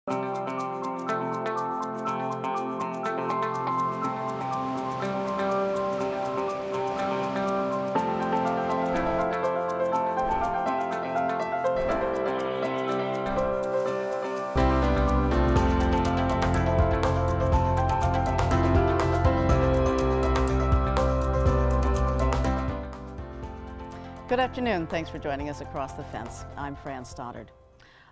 Good afternoon. Thanks for joining us across the fence. I'm Fran Stoddard.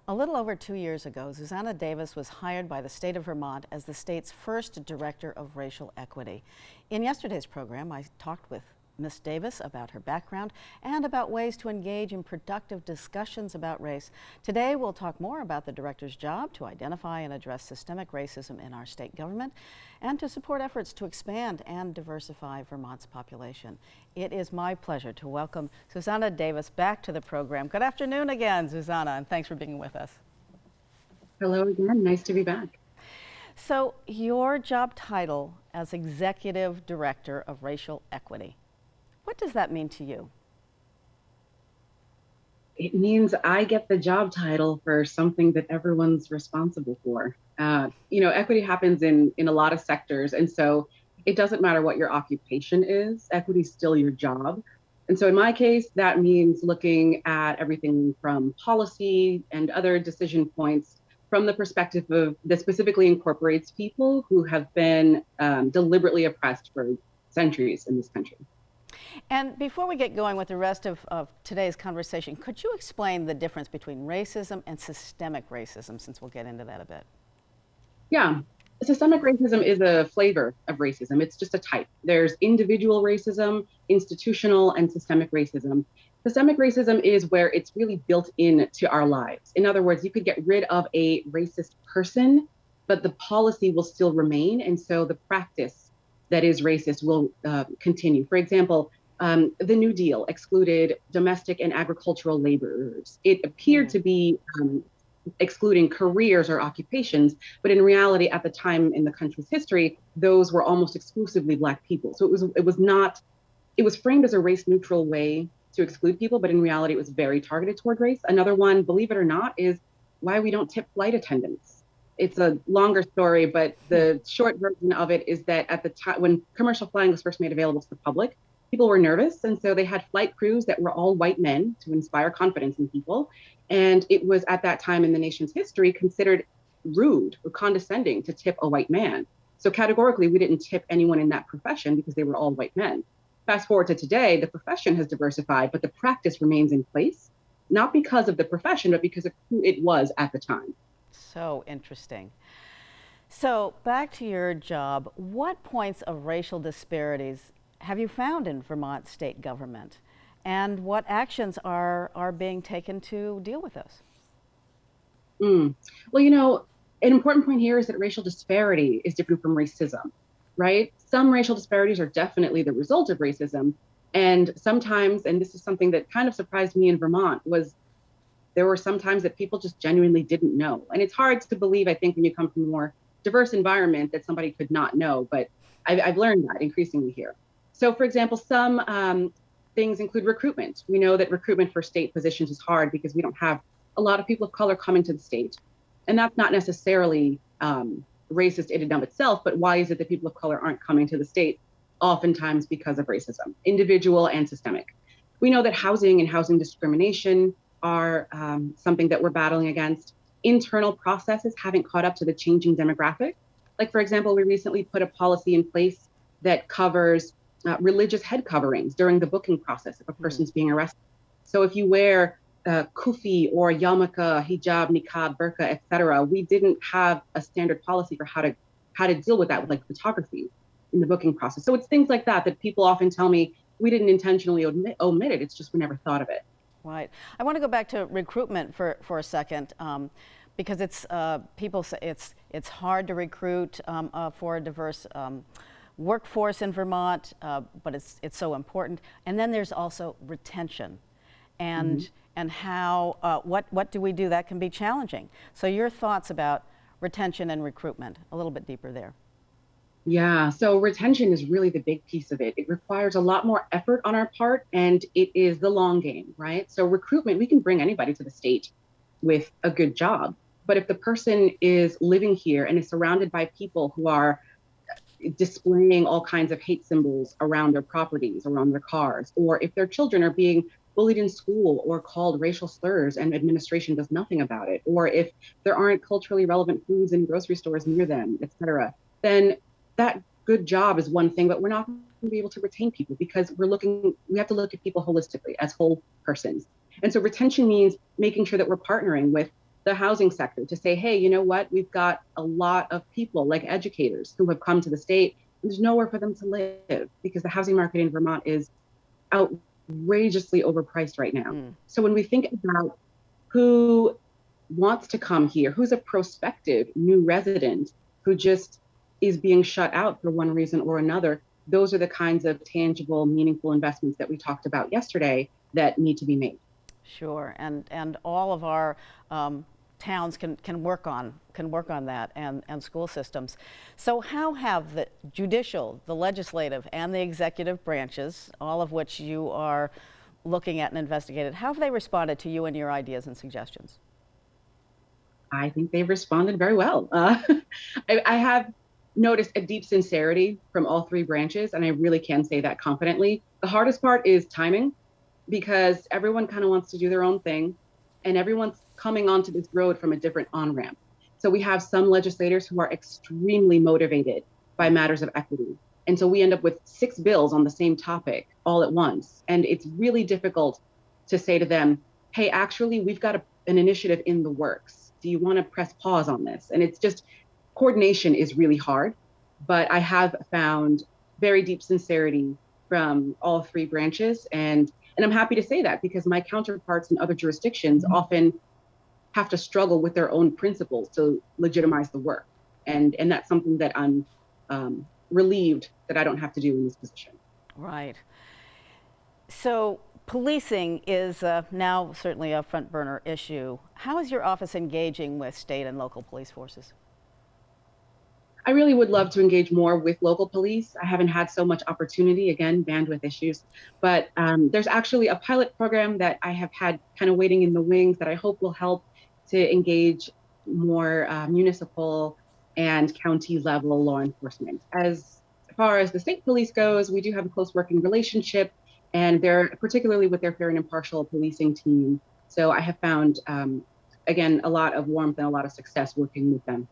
A little over 2 years ago, Xusana Davis was hired by the state of Vermont as the state's first director of racial equity. In yesterday's program, I talked with Ms. Davis about her background and about ways to engage in productive discussions about race. Today, we'll talk more about the director's job to identify and address systemic racism in our state government and to support efforts to expand and diversify Vermont's population. It is my pleasure to welcome Xusana Davis back to the program. Good afternoon again, Xusana, and thanks for being with us. Hello again, nice to be back. So your job title as Executive Director of Racial Equity, what does that mean to you? It means I get the job title for something that everyone's responsible for. Equity happens in a lot of sectors, and so it doesn't matter what your occupation is, equity is still your job. And so in my case, that means looking at everything from policy and other decision points from the perspective of that specifically incorporates people who have been deliberately oppressed for centuries in this country. And before we get going with the rest of today's conversation, could you explain the difference between racism and systemic racism, since we'll get into that a bit? Yeah, systemic racism is a flavor of racism. It's just a type. There's individual racism, institutional, and systemic racism. Systemic racism is where it's really built into our lives. In other words, you could get rid of a racist person, but the policy will still remain. And so the practice that is racist will continue. For example, the New Deal excluded domestic and agricultural laborers. It appeared to be excluding careers or occupations, but in reality, at the time in the country's history, those were almost exclusively Black people. So it was framed as a race neutral way to exclude people, but in reality, it was very targeted toward race. Another one, believe it or not, is why we don't tip flight attendants. It's a longer story, but the short version of it is that at the time when commercial flying was first made available to the public, people were nervous. And so they had flight crews that were all white men to inspire confidence in people. And it was at that time in the nation's history considered rude or condescending to tip a white man. So categorically, we didn't tip anyone in that profession because they were all white men. Fast forward to today, the profession has diversified, but the practice remains in place, not because of the profession, but because of who it was at the time. So interesting. So back to your job, what points of racial disparities have you found in Vermont state government? And what actions are being taken to deal with those? Well, an important point here is that racial disparity is different from racism, right? Some racial disparities are definitely the result of racism. And sometimes, and this is something that kind of surprised me in Vermont, was there were some times that people just genuinely didn't know. And it's hard to believe, I think, when you come from a more diverse environment that somebody could not know, but I've learned that increasingly here. So for example, some things include recruitment. We know that recruitment for state positions is hard because we don't have a lot of people of color coming to the state. And that's not necessarily racist in and of itself, but why is it that people of color aren't coming to the state? Oftentimes because of racism, individual and systemic. We know that housing and housing discrimination are something that we're battling against. Internal processes haven't caught up to the changing demographic. Like, for example, we recently put a policy in place that covers religious head coverings during the booking process if a person's being arrested. So if you wear kufi or yarmulke, hijab, niqab, burqa, etc., we didn't have a standard policy for how to deal with that with like photography in the booking process. So it's things like that people often tell me we didn't intentionally omit it. It's just we never thought of it. Right. I want to go back to recruitment for a second, because it's people say it's hard to recruit for a diverse workforce in Vermont, but it's so important. And then there's also retention, and how what do we do that can be challenging. So your thoughts about retention and recruitment, a little bit deeper there. Yeah, so retention is really the big piece of it. It requires a lot more effort on our part, and it is the long game, right? So recruitment, we can bring anybody to the state with a good job, But if the person is living here and is surrounded by people who are displaying all kinds of hate symbols around their properties, around their cars, or if their children are being bullied in school or called racial slurs and administration does nothing about it, or if there aren't culturally relevant foods in grocery stores near them, et cetera, then that good job is one thing, but we're not going to be able to retain people because we have to look at people holistically as whole persons. And so retention means making sure that we're partnering with the housing sector to say, hey, you know what? We've got a lot of people like educators who have come to the state and there's nowhere for them to live because the housing market in Vermont is outrageously overpriced right now. So when we think about who wants to come here, who's a prospective new resident who just is being shut out for one reason or another, those are the kinds of tangible, meaningful investments that we talked about yesterday that need to be made. Sure, and all of our towns can work on that, and school systems. So how have the judicial, the legislative, and the executive branches, all of which you are looking at and investigated, how have they responded to you and your ideas and suggestions? I think they've responded very well. I have noticed a deep sincerity from all three branches, and I really can say that confidently. The hardest part is timing, because everyone kind of wants to do their own thing and everyone's coming onto this road from a different on-ramp. So we have some legislators who are extremely motivated by matters of equity. And so we end up with 6 bills on the same topic all at once. And it's really difficult to say to them, hey, actually, we've got an initiative in the works. Do you want to press pause on this? And it's just, coordination is really hard, but I have found very deep sincerity from all three branches. And I'm happy to say that because my counterparts in other jurisdictions often have to struggle with their own principles to legitimize the work. And that's something that I'm relieved that I don't have to do in this position. Right. So policing is now certainly a front burner issue. How is your office engaging with state and local police forces? I really would love to engage more with local police. I haven't had so much opportunity, again, bandwidth issues, but there's actually a pilot program that I have had kind of waiting in the wings that I hope will help to engage more municipal and county level law enforcement. As far as the state police goes, we do have a close working relationship, and they're particularly with their fair and impartial policing team. So I have found, again, a lot of warmth and a lot of success working with them.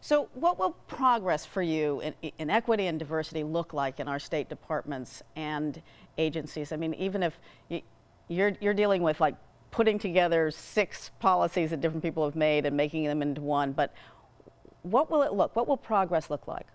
So what will progress for you in equity and diversity look like in our state departments and agencies? I mean, even if you're dealing with like putting together 6 policies that different people have made and making them into one, but what will progress look like?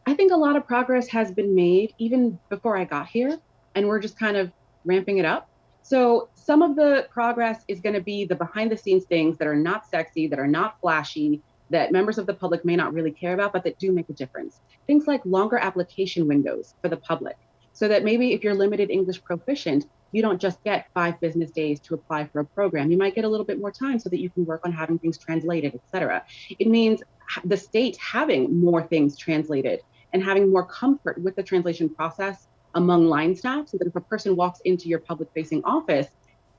I think a lot of progress has been made even before I got here, and we're just kind of ramping it up. So some of the progress is going to be the behind the scenes things that are not sexy, that are not flashy, that members of the public may not really care about, but that do make a difference. Things like longer application windows for the public, so that maybe if you're limited English proficient, you don't just get 5 business days to apply for a program. You might get a little bit more time so that you can work on having things translated, et cetera. It means the state having more things translated and having more comfort with the translation process among line staff, so that if a person walks into your public facing office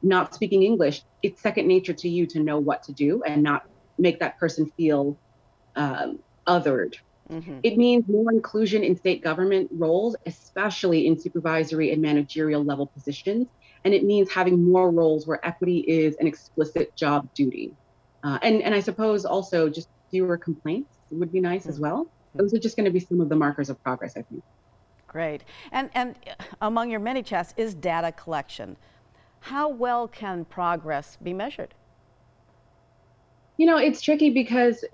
not speaking English, it's second nature to you to know what to do and not make that person feel othered. Mm-hmm. It means more inclusion in state government roles, especially in supervisory and managerial level positions. And it means having more roles where equity is an explicit job duty. And I suppose also just fewer complaints would be nice as well. Those are just going to be some of the markers of progress, I think. Great. And among your many tasks is data collection. How well can progress be measured? You know, it's tricky because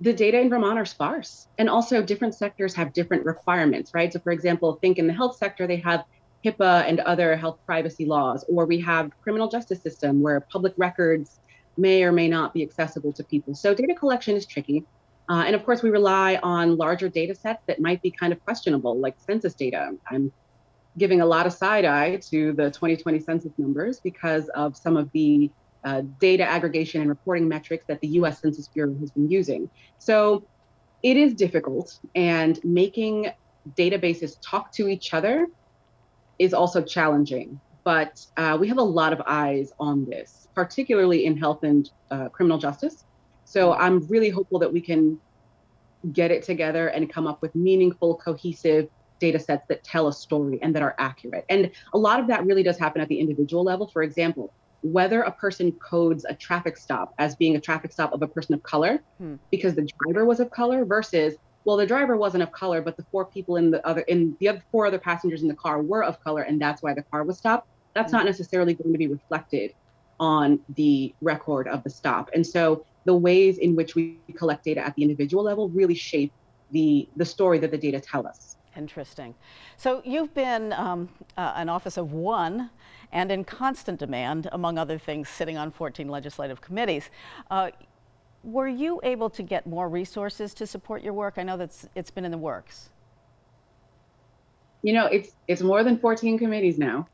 the data in Vermont are sparse, and also different sectors have different requirements, right? So for example, think in the health sector, they have HIPAA and other health privacy laws, or we have criminal justice system where public records may or may not be accessible to people. So data collection is tricky. And of course, we rely on larger data sets that might be kind of questionable, like census data. I'm giving a lot of side eye to the 2020 census numbers because of some of the data aggregation and reporting metrics that the US Census Bureau has been using. So it is difficult, and making databases talk to each other is also challenging. but we have a lot of eyes on this, particularly in health and criminal justice. So I'm really hopeful that we can get it together and come up with meaningful, cohesive data sets that tell a story and that are accurate. And a lot of that really does happen at the individual level. For example, whether a person codes a traffic stop as being a traffic stop of a person of color because the driver was of color versus, well, the driver wasn't of color, but the four four other passengers in the car were of color, and that's why the car was stopped. That's not necessarily going to be reflected on the record of the stop. And so the ways in which we collect data at the individual level really shape the story that the data tell us. Interesting. So you've been an office of one and in constant demand, among other things, sitting on 14 legislative committees. Were you able to get more resources to support your work? I know it's been in the works. You know, it's more than 14 committees now.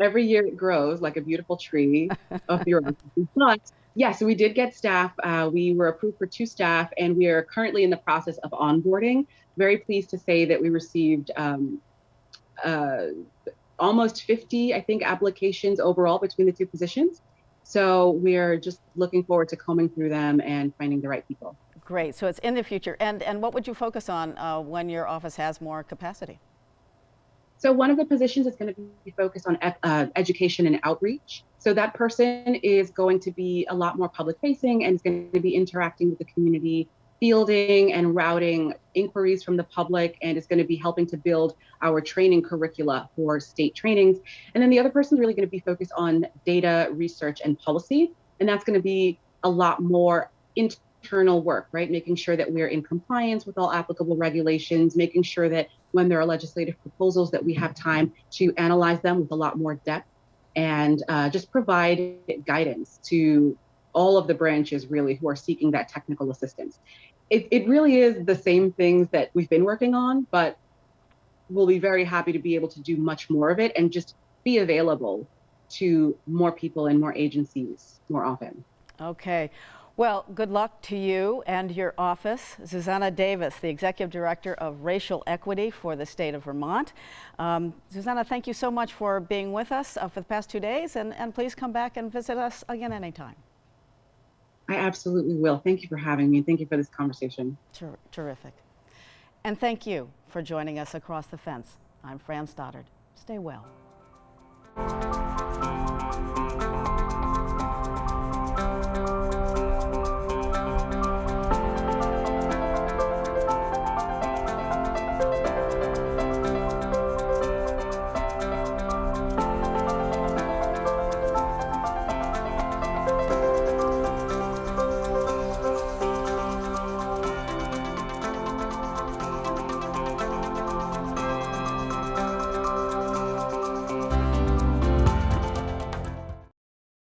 Every year it grows like a beautiful tree of bureaucracy. But yes, we did get staff. We were approved for 2 staff, and we are currently in the process of onboarding. Very pleased to say that we received almost 50, I think, applications overall between the 2 positions. So we're just looking forward to combing through them and finding the right people. Great. So it's in the future. And what would you focus on when your office has more capacity? So one of the positions is going to be focused on education and outreach. So that person is going to be a lot more public facing and is going to be interacting with the community, fielding and routing inquiries from the public, and is going to be helping to build our training curricula for state trainings. And then the other person is really going to be focused on data research and policy. And that's going to be a lot more internal work, right? Making sure that we're in compliance with all applicable regulations, making sure that when there are legislative proposals that we have time to analyze them with a lot more depth, and just provide guidance to all of the branches really who are seeking that technical assistance. It really is the same things that we've been working on, but we'll be very happy to be able to do much more of it and just be available to more people and more agencies more often. Okay. Well, good luck to you and your office. Xusana Davis, the Executive Director of Racial Equity for the state of Vermont. Xusana, thank you so much for being with us for the past 2 days, and please come back and visit us again anytime. I absolutely will. Thank you for having me. Thank you for this conversation. Terrific. And thank you for joining us across the fence. I'm Fran Stoddard. Stay well.